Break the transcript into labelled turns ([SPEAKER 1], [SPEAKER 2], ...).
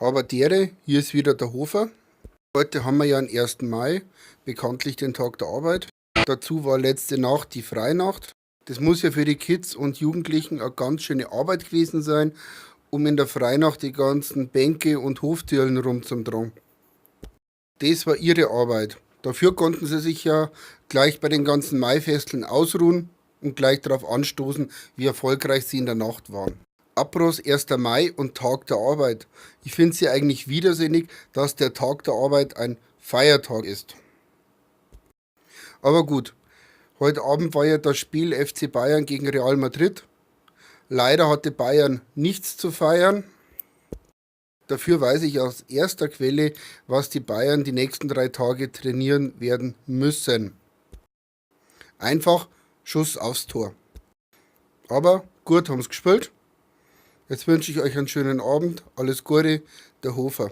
[SPEAKER 1] Haberdere, hier ist wieder der Hofer. Heute haben wir ja den 1. Mai, bekanntlich den Tag der Arbeit. Dazu war letzte Nacht die Freinacht. Das muss ja für die Kids und Jugendlichen eine ganz schöne Arbeit gewesen sein, um in der Freinacht die ganzen Bänke und Hoftürlen rumzutragen. Das war ihre Arbeit. Dafür konnten sie sich ja gleich bei den ganzen Maifesteln ausruhen und gleich darauf anstoßen, wie erfolgreich sie in der Nacht waren. Apros 1. Mai und Tag der Arbeit. Ich finde es ja eigentlich widersinnig, dass der Tag der Arbeit ein Feiertag ist. Aber gut, heute Abend war ja das Spiel FC Bayern gegen Real Madrid. Leider hatte Bayern nichts zu feiern. Dafür weiß ich aus erster Quelle, was die Bayern die nächsten 3 Tage trainieren werden müssen. Einfach Schuss aufs Tor. Aber gut haben sie gespielt. Jetzt wünsche ich euch einen schönen Abend. Alles Gute, der Hofer.